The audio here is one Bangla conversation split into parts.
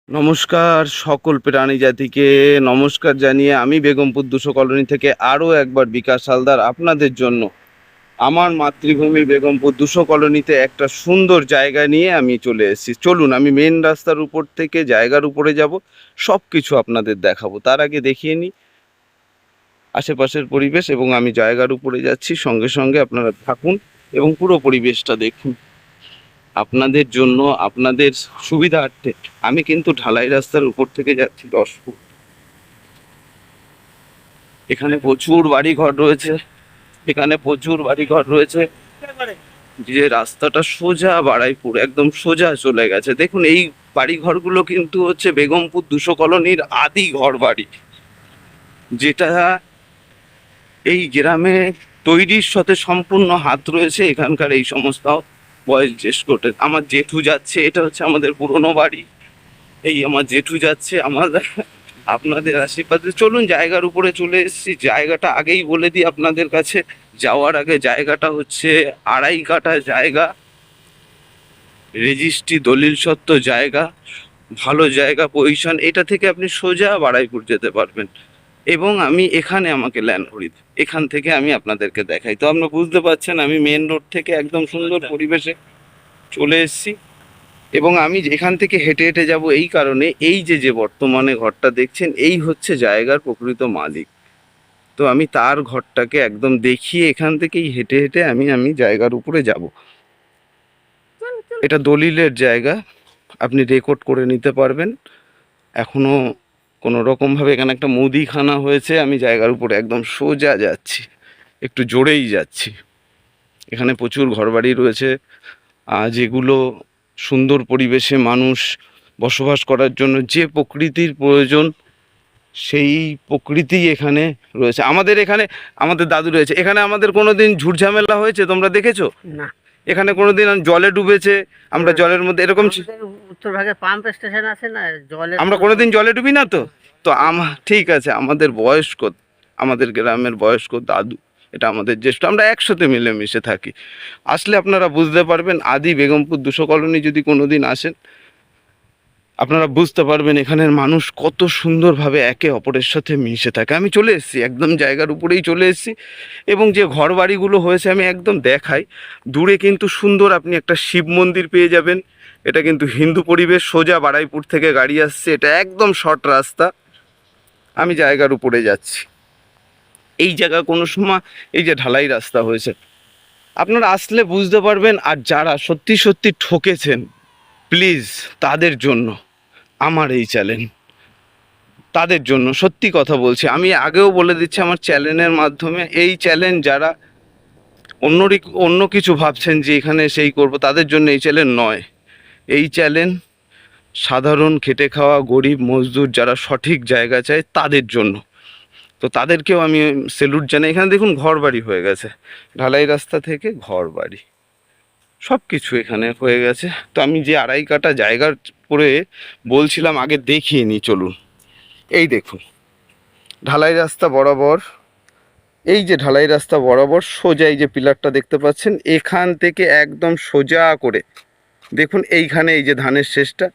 নমস্কার সকল প্রাণী জাতিকে নমস্কার জানিয়ে আমি বেগমপুর 200 কলোনি থেকে আরও একবার বিকাশ হালদার আপনাদের জন্য আমার মাতৃভূমি বেগমপুর 200 কলোনিতে একটা সুন্দর জায়গা নিয়ে আমি চলে এসেছি। চলুন আমি মেন রাস্তার উপর থেকে জায়গার উপরে যাব, সব কিছু আপনাদের দেখাবো। তার আগে দেখিয়ে নিই আশেপাশের পরিবেশ এবং আমি জায়গার উপরে যাচ্ছি, সঙ্গে সঙ্গে আপনারা থাকুন এবং পুরো পরিবেশটা দেখুন আপনাদের জন্য, আপনাদের সুবিধার্থে। আমি কিন্তু ঢালাই রাস্তার উপর থেকে যাচ্ছি 10 ফুট। এখানে প্রচুর বাড়িঘর রয়েছে, এখানে প্রচুর বাড়িঘর রয়েছে। যে রাস্তাটা সোজা বাড়াইপুর, একদম সোজা চলে গেছে। দেখুন এই বাড়িঘরগুলো কিন্তু হচ্ছে বেগমপুর 200 কলোনির আদি ঘর বাড়ি, যেটা এই গ্রামে তৈরির সাথে সম্পূর্ণ হাত রয়েছে এখানকার এই সমস্ত বয়স জ্যেষ্ঠদের। আমার জেঠু যাচ্ছে, এটা হচ্ছে আমাদের পুরনো বাড়ি। এই আমার জেঠু যাচ্ছে, আমাদের আপনাদের আশীর্বাদে। চলুন জায়গার উপরে চলে এসেছি। জায়গাটা আগেই বলে দিই আপনাদের কাছে যাওয়ার আগে, জায়গাটা হচ্ছে 2.5 কাঠা জায়গা, রেজিস্ট্রি দলিল সত্ত্ব জায়গা, ভালো জায়গা, পজিশন। এটা থেকে আপনি সোজা বারুইপুর যেতে পারবেন। এবং আমি এখানে আমাকে ল্যান্ড করি, এখান থেকে আমি আপনাদেরকে দেখাই। তো আপনারা বুঝতে পারছেন আমি মেন রোড থেকে একদম সুন্দর পরিবেশে চলে এসেছি। এবং আমি এখান থেকে হেঁটে হেঁটে যাব এই কারণে, এই যে বর্তমানে ঘরটা দেখছেন এই হচ্ছে জায়গার প্রকৃত মালিক। তো আমি তার ঘরটাকে একদম দেখিয়ে এখান থেকেই হেঁটে হেঁটে আমি জায়গার উপরে যাব। এটা দলিলের জায়গা, আপনি রেকর্ড করে নিতে পারবেন। এখনো কোনো রকমভাবে এখানে একটা মুদিখানা হয়েছে। আমি জায়গার উপরে একদম সোজা যাচ্ছি, একটু জোরেই যাচ্ছি। এখানে প্রচুর ঘরবাড়ি রয়েছে, যেগুলো সুন্দর পরিবেশে মানুষ বসবাস করার জন্য যে প্রকৃতির প্রয়োজন সেই প্রকৃতি এখানে রয়েছে। আমাদের এখানে আমাদের দাদু রয়েছে, এখানে আমাদের কোনোদিন ঝুটঝামেলা হয়েছে তোমরা দেখেছো? না, এখানে কোনোদিন জলে ডুবেছে, আমরা জলের মধ্যে এরকম উত্তর ভাগে পাম্প স্টেশন আছে না, জলে আমরা কোনোদিন জলে ডুবি না। তো তো ঠিক আছে, আমাদের বয়স্ক, আমাদের গ্রামের বয়স্ক দাদু, এটা আমাদের জ্যেষ্ঠ, আমরা একসাথে মিলেমিশে থাকি। আসলে আপনারা বুঝতে পারবেন, আদি বেগমপুর 200 কলোনি যদি কোনোদিন আসেন আপনারা বুঝতে পারবেন এখানের মানুষ কত সুন্দরভাবে একে অপরের সাথে মিশে থাকে। আমি চলে এসেছি, একদম জায়গার উপরেই চলে এসেছি। এবং যে ঘর বাড়িগুলো হয়েছে আমি একদম দেখাই। দূরে কিন্তু সুন্দর আপনি একটা শিব মন্দির পেয়ে যাবেন। এটা কিন্তু হিন্দু পরিবেশ, সোজা বারুইপুর থেকে গাড়ি আসছে, এটা একদম শর্ট রাস্তা। আমি জায়গার উপরে যাচ্ছি। এই জায়গা কোনো সময় এই যে ঢালাই রাস্তা হয়েছে, আপনারা আসলে বুঝতে পারবেন। আর যারা সত্যি সত্যি ঠকেছেন, প্লিজ তাদের জন্য আমার এই চ্যালেঞ্জ, তাদের জন্য সত্যি কথা বলছি। আমি আগেও বলে দিচ্ছি আমার চ্যানেলের মাধ্যমে, এই চ্যালেঞ্জ যারা অন্য কিছু ভাবছেন যে এখানে সেই করব, তাদের জন্য এই চ্যালেঞ্জ নয়। এই চ্যালেঞ্জ সাধারণ খেটে খাওয়া গরিব মজদুর যারা সঠিক জায়গা চায় তাদের জন্য। তো তাদেরকেও আমি স্যালুট জানাই। এখানে দেখুন ঘর বাড়ি হয়ে গেছে, ঢালাই রাস্তা থেকে ঘর বাড়ি সব কিছু এখানে হয়ে গেছে। তো আমি যে 2.5 কাঠা জায়গার পরে বলছিলাম আগে দেখিয়ে নিই, চলুন। এই দেখুন ঢালাই রাস্তা বরাবর, এই যে ঢালাই রাস্তা বরাবর সোজা এই যে পিলারটা দেখতে পাচ্ছেন, এখান থেকে একদম সোজা করে দেখুন এইখানে এই যে ধানের শেষটা,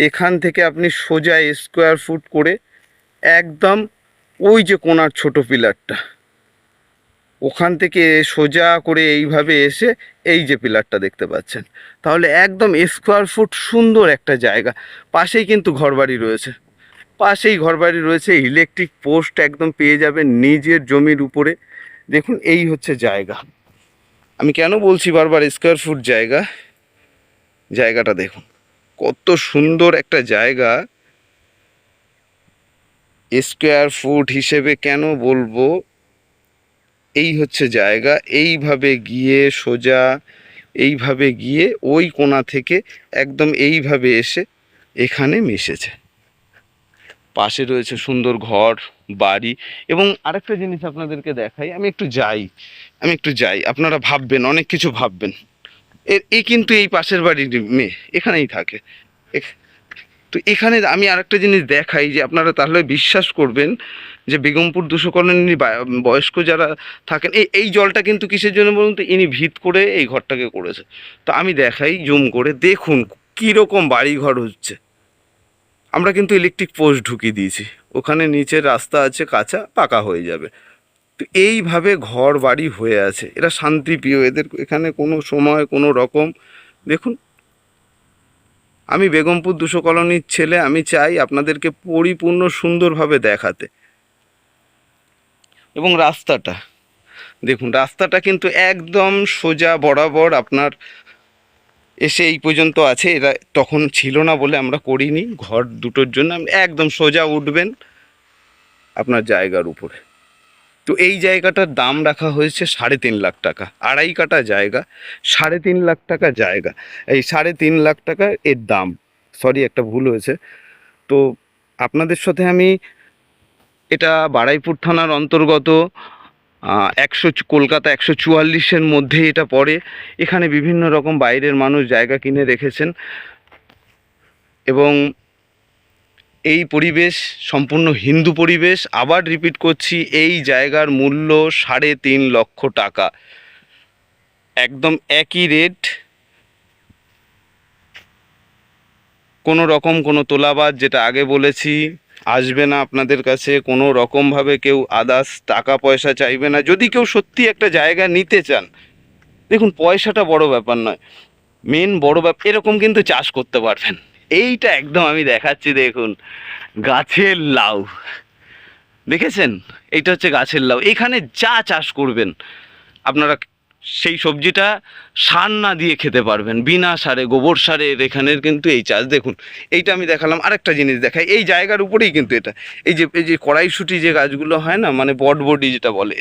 এখান থেকে আপনি সোজা স্কোয়ার ফুট করে একদম ওই যে কোণার ছোট পিলারটা, ওখান থেকে সোজা করে এইভাবে এসে এই যে পিলারটা দেখতে পাচ্ছেন, তাহলে একদম স্কোয়ার ফুট সুন্দর একটা জায়গা। পাশেই কিন্তু ঘরবাড়ি রয়েছে, পাশেই ঘরবাড়ি রয়েছে, ইলেকট্রিক পোস্ট একদম পেয়ে যাবেন নিজের জমির উপরে। দেখুন এই হচ্ছে জায়গা। আমি কেন বলছি বারবার স্কোয়ার ফুট জায়গা, জায়গাটা দেখুন কত সুন্দর একটা জায়গা। স্কোয়ার ফুট হিসেবে কেন বলবো, এই হচ্ছে জায়গা। এইভাবে গিয়ে সোজা, এইভাবে গিয়ে ওই কোণা থেকে একদম এইভাবে এসে এখানে মিশেছে। পাশে রয়েছে সুন্দর ঘর বাড়ি। এবং আরেকটা জিনিস আপনাদেরকে দেখাই, আমি একটু যাই, আপনারা ভাববেন অনেক কিছু ভাববেন। এই কিন্তু এই পাশের বাড়ির মেয়ে এখানেই থাকে। তো এখানে আমি আরেকটা জিনিস দেখাই যে আপনারা তাহলে বিশ্বাস করবেন যে বেগমপুর 200 কলোনির বয়স্ক যারা থাকেন, এই জলটা কিন্তু কিসের জন্য বলুন তো, ইনি ভিত করে এই ঘরটাকে করেছে। তো আমি দেখাই জুম করে, দেখুন কীরকম বাড়ি ঘর হচ্ছে। আমরা কিন্তু ইলেকট্রিক পোস্ট ঢুকিয়ে দিয়েছি, ওখানে নিচের রাস্তা আছে কাঁচা, পাকা হয়ে যাবে। তো এইভাবে ঘর বাড়ি হয়ে আছে, এরা শান্তিপ্রিয়, এদের এখানে কোনো সময় কোনো রকম, দেখুন আমি বেগমপুর 200 কলোনির ছেলে, আমি চাই আপনাদেরকে পরিপূর্ণ সুন্দরভাবে দেখাতে। এবং রাস্তাটা দেখুন, রাস্তাটা কিন্তু একদম সোজা বরাবর আপনার এসে এই পর্যন্ত আছে। এরা তখন ছিল না বলে আমরা করিনি, ঘর দুটোর জন্য একদম সোজা উঠবেন আপনার জায়গার উপরে। তো এই জায়গাটার দাম রাখা হয়েছে 3.5 লাখ টাকা, 2.5 কাঠা জায়গা, 3.5 লাখ টাকা জায়গা, এই 3.5 লাখ টাকা এর দাম। সরি, একটা ভুল হয়েছে। তো আপনাদের সাথে আমি, এটা বারুইপুর থানার অন্তর্গত, 100 কলকাতা 144-এর মধ্যে এটা পড়ে। এখানে বিভিন্ন রকম বাইরের মানুষ জায়গা কিনে রেখেছেন এবং এই পরিবেশ সম্পূর্ণ হিন্দু পরিবেশ। আবার রিপিট করছি, এই জায়গার মূল্য 3.5 লক্ষ টাকা, একদম একই রেট, কোনো রকম কোনো তোলাবাজ, যেটা আগে বলেছি, আসবে না আপনাদের কাছে, কোনো রকমভাবে কেউ আদার্স টাকা পয়সা চাইবে না। যদি কেউ সত্যি একটা জায়গা নিতে চান, দেখুন পয়সাটা বড় ব্যাপার নয়, মেন বড় ব্যাপার এরকম কিন্তু চাষ করতে পারবেন। এইটা একদম আমি দেখাচ্ছি, দেখুন গাছের লাউ, দেখেছেন, এইটা হচ্ছে গাছের লাউ। এখানে যা চাষ করবেন আপনারা, সেই সবজিটা সার না দিয়ে খেতে পারবেন, বিনা সারে, গোবর সারের এখানের কিন্তু এই চাষ। দেখুন এইটা আমি দেখালাম, আরেকটা জিনিস দেখাই, এই জায়গার উপরেই কিন্তু এটা, এই যে কড়াইশুঁটি যে গাছগুলো হয় না, মানে বটবডি যেটা বলে,